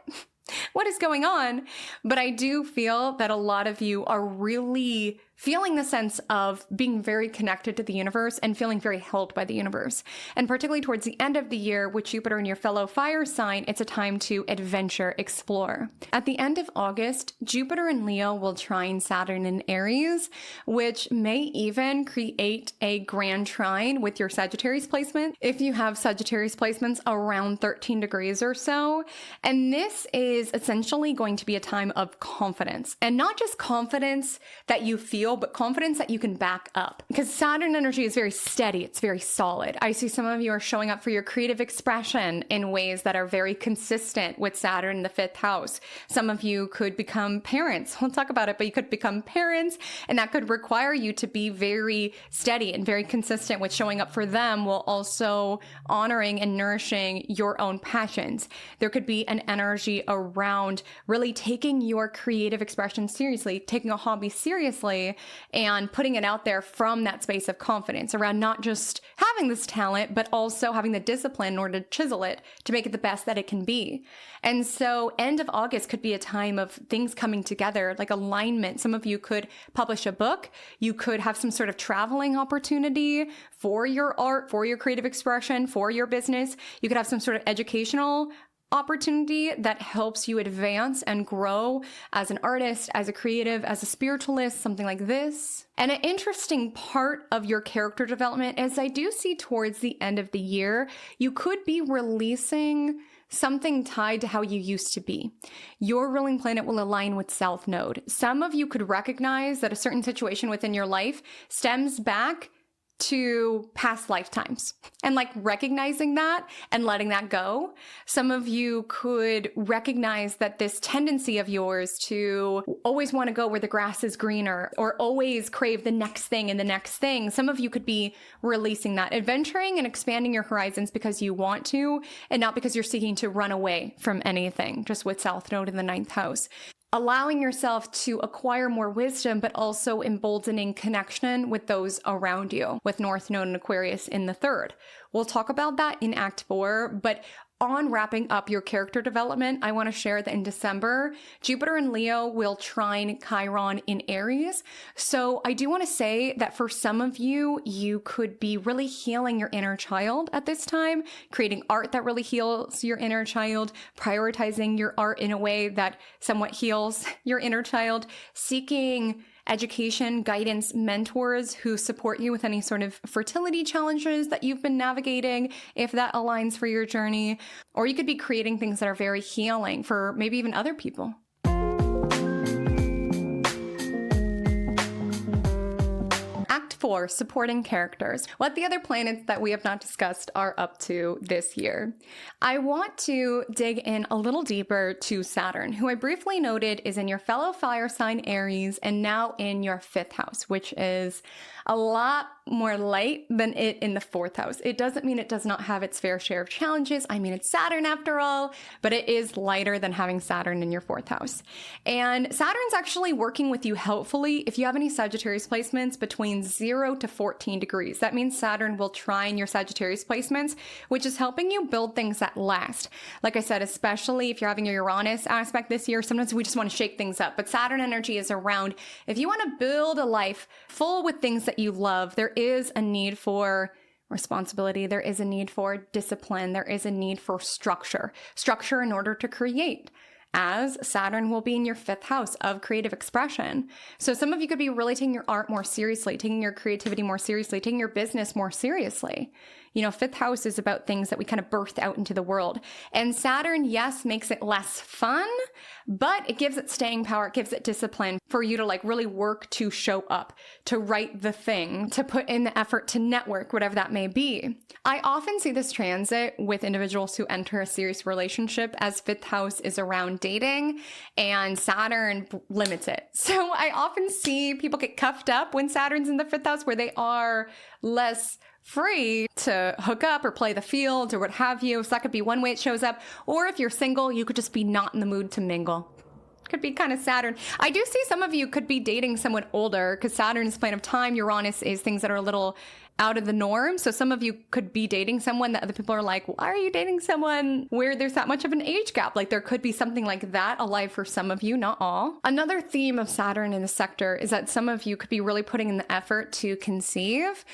is going on? But I do feel that a lot of you are really feeling the sense of being very connected to the universe and feeling very held by the universe. And particularly towards the end of the year with Jupiter in your fellow fire sign, it's a time to adventure, explore. At the end of August, Jupiter in Leo will trine Saturn in Aries, which may even create a grand trine with your Sagittarius placement, if you have Sagittarius placements around 13 degrees or so. And this is essentially going to be a time of confidence, and not just confidence that you feel, but confidence that you can back up, because Saturn energy is very steady. It's very solid. I see some of you are showing up for your creative expression in ways that are very consistent with Saturn in the 5th house. Some of you could become parents. We'll talk about it, but you could become parents, and that could require you to be very steady and very consistent with showing up for them, while also honoring and nourishing your own passions. There could be an energy around really taking your creative expression seriously, taking a hobby seriously, and putting it out there from that space of confidence around not just having this talent, but also having the discipline in order to chisel it to make it the best that it can be. And so end of August could be a time of things coming together, like alignment. Some of you could publish a book. You could have some sort of traveling opportunity for your art, for your creative expression, for your business. You could have some sort of educational opportunity that helps you advance and grow as an artist, as a creative, as a spiritualist, something like this. And an interesting part of your character development is I do see towards the end of the year, you could be releasing something tied to how you used to be. Your ruling planet will align with South Node. Some of you could recognize that a certain situation within your life stems back to past lifetimes, and like recognizing that and letting that go. Some of you could recognize that this tendency of yours to always want to go where the grass is greener, or always crave the next thing and the next thing. Some of you could be releasing that, adventuring and expanding your horizons because you want to, and not because you're seeking to run away from anything, just with South Node in the 9th house. Allowing yourself to acquire more wisdom, but also emboldening connection with those around you, with North Node and Aquarius in the 3rd. We'll talk about that in Act 4, but on wrapping up your character development, I want to share that in December, Jupiter in Leo will trine Chiron in Aries. So I do want to say that for some of you, you could be really healing your inner child at this time, creating art that really heals your inner child, prioritizing your art in a way that somewhat heals your inner child, seeking education, guidance, mentors who support you with any sort of fertility challenges that you've been navigating, if that aligns for your journey. Or you could be creating things that are very healing for maybe even other people. Act 4, supporting characters. What the other planets that we have not discussed are up to this year. I want to dig in a little deeper to Saturn, who I briefly noted is in your fellow fire sign Aries and now in your 5th house, which is a lot more light than it in the 4th house. It doesn't mean it does not have its fair share of challenges. I mean, it's Saturn after all, but it is lighter than having Saturn in your 4th house. And Saturn's actually working with you helpfully if you have any Sagittarius placements between 0 to 14 degrees. That means Saturn will trine your Sagittarius placements, which is helping you build things that last. Like I said, especially if you're having your Uranus aspect this year, sometimes we just want to shake things up, but Saturn energy is around. If you want to build a life full with things that you love, there is a need for responsibility. There is a need for discipline. There is a need for structure in order to create, as Saturn will be in your 5th house of creative expression. So some of you could be really taking your art more seriously, taking your creativity more seriously, taking your business more seriously. You know, 5th house is about things that we kind of birth out into the world. And Saturn, yes, makes it less fun, but it gives it staying power. It gives it discipline for you to like really work to show up, to write the thing, to put in the effort to network, whatever that may be. I often see this transit with individuals who enter a serious relationship, as 5th house is around dating and Saturn limits it. So I often see people get cuffed up when Saturn's in the 5th house, where they are less free to hook up or play the field or what have you. So that could be one way it shows up. Or if you're single, you could just be not in the mood to mingle. Could be kind of Saturn. I do see some of you could be dating someone older, because Saturn is planet of time. Uranus is things that are a little out of the norm. So some of you could be dating someone that other people are like, why are you dating someone where there's that much of an age gap? Like there could be something like that alive for some of you, not all. Another theme of Saturn in the sector is that some of you could be really putting in the effort to conceive.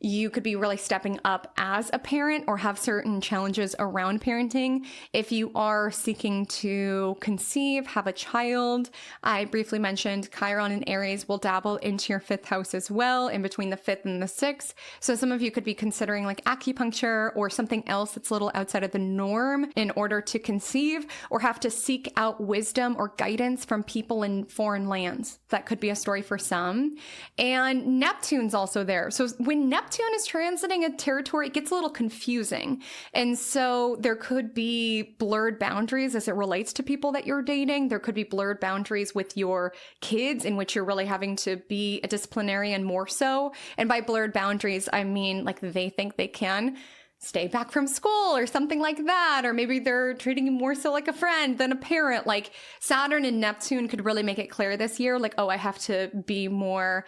You could be really stepping up as a parent or have certain challenges around parenting. If you are seeking to conceive, have a child, I briefly mentioned Chiron and Aries will dabble into your 5th house as well, in between the 5th and the 6th. So some of you could be considering like acupuncture or something else that's a little outside of the norm in order to conceive, or have to seek out wisdom or guidance from people in foreign lands. That could be a story for some. And Neptune's also there. So when Neptune is transiting a territory, it gets a little confusing. And so there could be blurred boundaries as it relates to people that you're dating. There could be blurred boundaries with your kids, in which you're really having to be a disciplinarian more so. And by blurred boundaries, I mean like they think they can stay back from school or something like that. Or maybe they're treating you more so like a friend than a parent. Like Saturn and Neptune could really make it clear this year, like, oh, I have to be more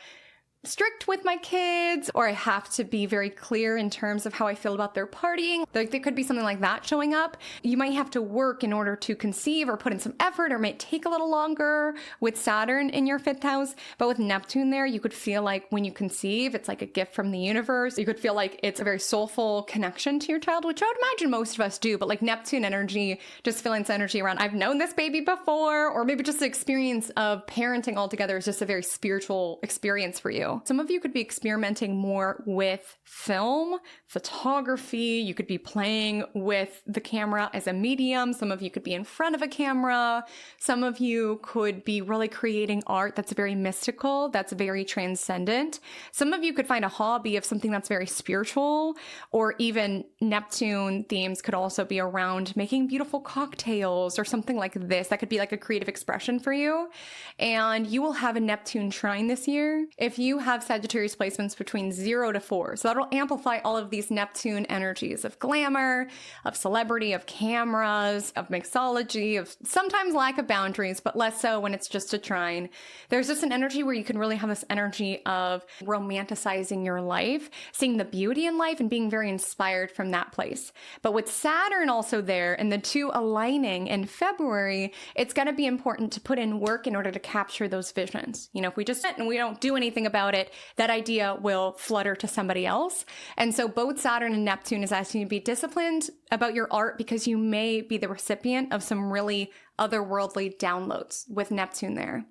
strict with my kids, or I have to be very clear in terms of how I feel about their partying. Like there could be something like that showing up. You might have to work in order to conceive or put in some effort, or it might take a little longer with Saturn in your 5th house. But with Neptune there, you could feel like when you conceive, it's like a gift from the universe. You could feel like it's a very soulful connection to your child, which I would imagine most of us do. But like Neptune energy, just feeling its energy around, I've known this baby before, or maybe just the experience of parenting altogether is just a very spiritual experience for you. Some of you could be experimenting more with film, photography. You could be playing with the camera as a medium. Some of you could be in front of a camera. Some of you could be really creating art that's very mystical, that's very transcendent. Some of you could find a hobby of something that's very spiritual, or even Neptune themes could also be around making beautiful cocktails or something like this. That could be like a creative expression for you. And you will have a Neptune trine this year. If you you have Sagittarius placements between 0 to 4. So that'll amplify all of these Neptune energies of glamour, of celebrity, of cameras, of mixology, of sometimes lack of boundaries, but less so when it's just a trine. There's just an energy where you can really have this energy of romanticizing your life, seeing the beauty in life, and being very inspired from that place. But with Saturn also there and the two aligning in February, it's going to be important to put in work in order to capture those visions. You know, if we just sit and we don't do anything about it, that idea will flutter to somebody else. And so both Saturn and Neptune is asking you to be disciplined about your art, because you may be the recipient of some really otherworldly downloads with Neptune there.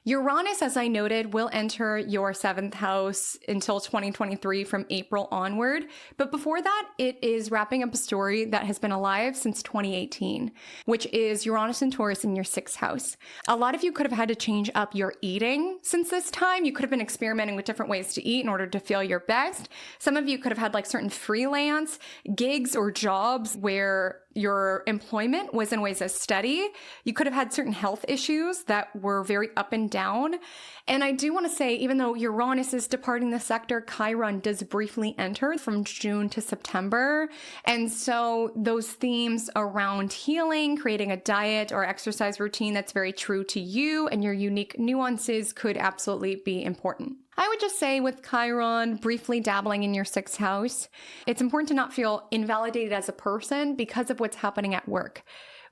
Uranus, as I noted, will enter your 7th house until 2023 from April onward. But before that, it is wrapping up a story that has been alive since 2018, which is Uranus and Taurus in your 6th house. A lot of you could have had to change up your eating since this time. You could have been experimenting with different ways to eat in order to feel your best. Some of you could have had like certain freelance gigs or jobs where your employment was in ways as steady. You could have had certain health issues that were very up and down. And I do want to say, even though Uranus is departing the sector, Chiron does briefly enter from June to September. And so those themes around healing, creating a diet or exercise routine that's very true to you and your unique nuances could absolutely be important. I would just say with Chiron briefly dabbling in your 6th house, it's important to not feel invalidated as a person because of what's happening at work.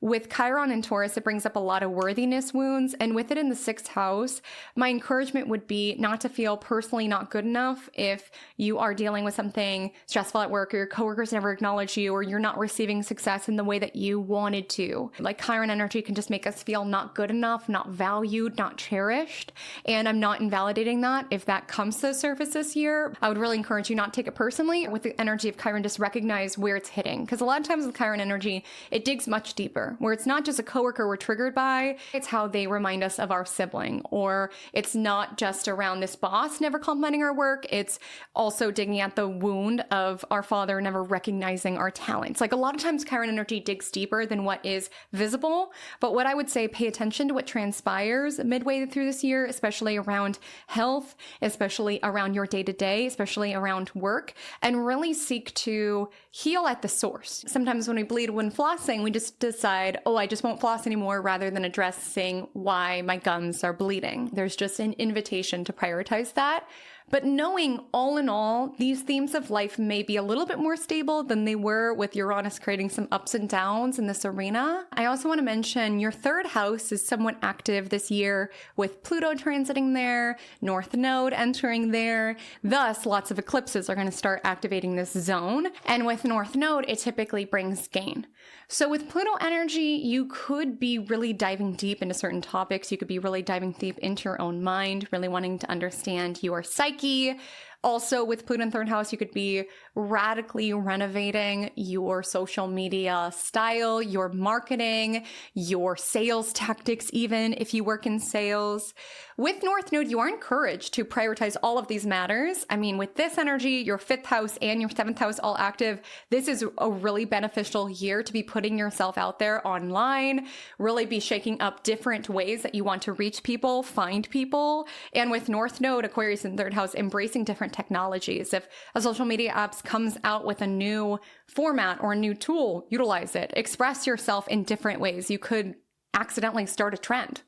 With Chiron and Taurus, it brings up a lot of worthiness wounds. And with it in the 6th house, my encouragement would be not to feel personally not good enough if you are dealing with something stressful at work, or your coworkers never acknowledge you, or you're not receiving success in the way that you wanted to. Like, Chiron energy can just make us feel not good enough, not valued, not cherished. And I'm not invalidating that. If that comes to the surface this year, I would really encourage you not to take it personally. With the energy of Chiron, just recognize where it's hitting. Because a lot of times with Chiron energy, it digs much deeper, where it's not just a coworker we're triggered by, it's how they remind us of our sibling, or it's not just around this boss never complimenting our work, it's also digging at the wound of our father never recognizing our talents. Like, a lot of times Chiron energy digs deeper than what is visible, but what I would say, pay attention to what transpires midway through this year, especially around health, especially around your day-to-day, especially around work, and really seek to heal at the source. Sometimes when we bleed when flossing, we just decide, oh, I just won't floss anymore, rather than addressing why my gums are bleeding. There's just an invitation to prioritize that. But knowing all in all, these themes of life may be a little bit more stable than they were with Uranus creating some ups and downs in this arena. I also want to mention your 3rd house is somewhat active this year with Pluto transiting there, North Node entering there. Thus, lots of eclipses are going to start activating this zone. And with North Node, it typically brings gain. So with Pluto energy, you could be really diving deep into certain topics. You could be really diving deep into your own mind, really wanting to understand your psyche. Also, with Pluto in 3rd house, you could be radically renovating your social media style, your marketing, your sales tactics, even if you work in sales. With North Node, you are encouraged to prioritize all of these matters. I mean, with this energy, your 5th house and your 7th house all active, this is a really beneficial year to be putting yourself out there online, really be shaking up different ways that you want to reach people, find people. And with North Node, Aquarius in 3rd house, embracing different technologies. If a social media app comes out with a new format or a new tool, utilize it. Express yourself in different ways. You could accidentally start a trend.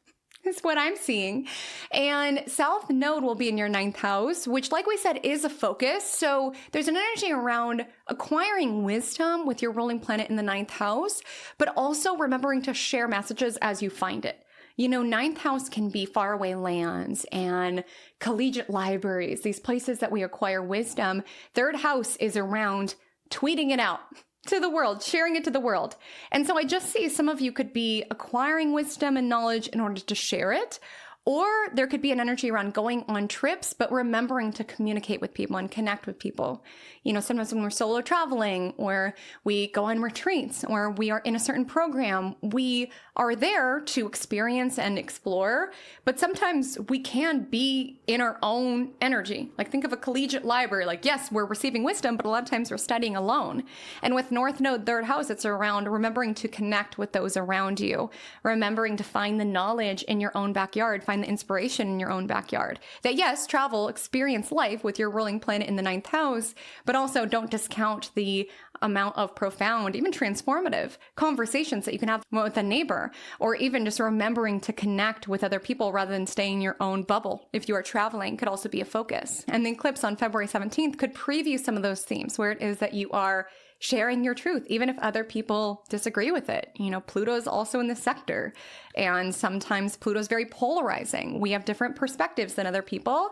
That's what I'm seeing. And South Node will be in your 9th house, which, like we said, is a focus. So there's an energy around acquiring wisdom with your ruling planet in the 9th house, but also remembering to share messages as you find it. You know, 9th house can be faraway lands and collegiate libraries, these places that we acquire wisdom. 3rd house is around tweeting it out to the world, sharing it to the world. And so I just see some of you could be acquiring wisdom and knowledge in order to share it. Or there could be an energy around going on trips, but remembering to communicate with people and connect with people. You know, sometimes when we're solo traveling, or we go on retreats, or we are in a certain program, we are there to experience and explore, but sometimes we can be in our own energy. Like, think of a collegiate library. Like, yes, we're receiving wisdom, but a lot of times we're studying alone. And with North Node, 3rd house, it's around remembering to connect with those around you, remembering to find the knowledge in your own backyard, find find the inspiration in your own backyard. That yes, travel, experience life with your ruling planet in the 9th house, but also don't discount the amount of profound, even transformative conversations that you can have with a neighbor, or even just remembering to connect with other people rather than staying in your own bubble. If you are traveling, could also be a focus. And the eclipse on February 17th could preview some of those themes where it is that you are sharing your truth, even if other people disagree with it. You know, Pluto is also in the sector, and sometimes Pluto is very polarizing. We have different perspectives than other people,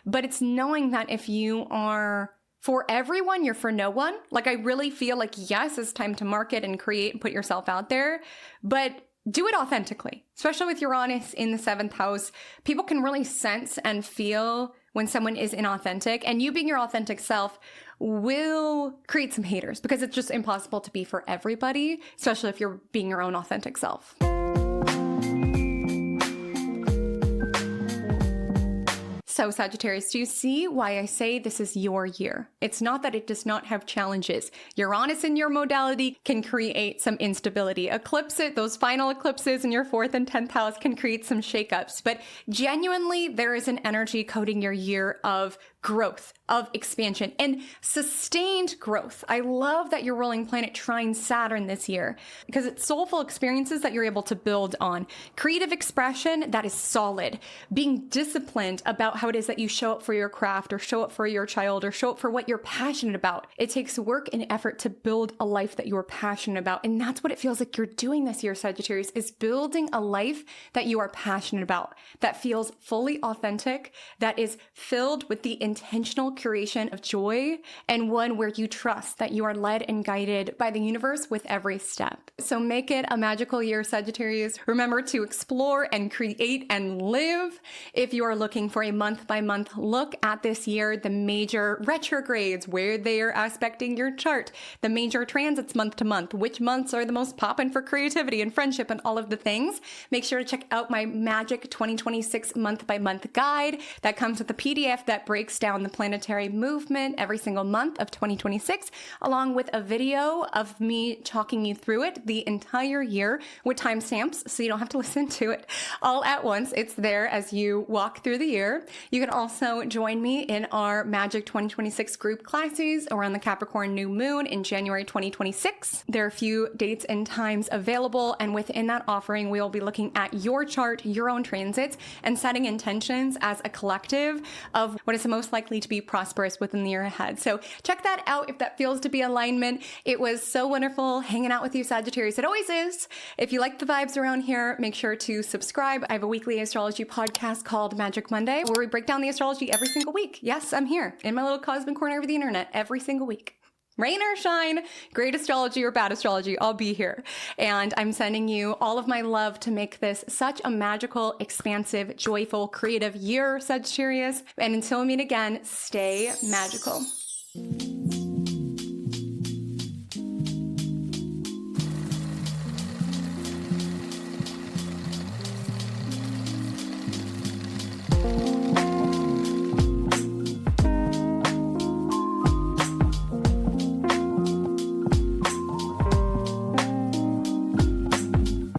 but it's knowing that if you are for everyone, you're for no one. Like, I really feel like, yes, it's time to market and create and put yourself out there, but do it authentically, especially with Uranus in the 7th house. People can really sense and feel when someone is inauthentic, and you being your authentic self will create some haters because it's just impossible to be for everybody, especially if you're being your own authentic self. So Sagittarius, do you see why I say this is your year? It's not that it does not have challenges. Uranus in your modality can create some instability. Those final eclipses in your 4th and 10th house can create some shakeups. But genuinely, there is an energy coding your year of growth, of expansion, and sustained growth. I love that your ruling planet trines Saturn this year because it's soulful experiences that you're able to build on. Creative expression that is solid. Being disciplined about how it is that you show up for your craft or show up for your child or show up for what you're passionate about. It takes work and effort to build a life that you are passionate about. And that's what it feels like you're doing this year, Sagittarius, is building a life that you are passionate about, that feels fully authentic, that is filled with the intentional curation of joy, and one where you trust that you are led and guided by the universe with every step. So make it a magical year, Sagittarius. Remember to explore and create and live. If you are looking for a month-by-month look at this year, the major retrogrades, where they are aspecting your chart, the major transits month to month, which months are the most poppin' for creativity and friendship and all of the things, make sure to check out my Magic 2026 month-by-month guide that comes with a PDF that breaks down the planetary movement every single month of 2026, along with a video of me talking you through it the entire year with timestamps, so you don't have to listen to it all at once. It's there as you walk through the year. You can also join me in our Magic 2026 group classes around the Capricorn new moon in January 2026. There are a few dates and times available, and within that offering, we will be looking at your chart, your own transits, and setting intentions as a collective of what is the most likely to be prosperous within the year ahead. So check that out if that feels to be alignment. It was so wonderful hanging out with you, Sagittarius. It always is. If you like the vibes around here, make sure to subscribe. I have a weekly astrology podcast called Magic Monday, where we break down the astrology every single week. Yes, I'm here in my little cosmic corner of the internet every single week. Rain or shine, great astrology or bad astrology, I'll be here. And I'm sending you all of my love to make this such a magical, expansive, joyful, creative year, Sagittarius. And until we meet again, stay magical.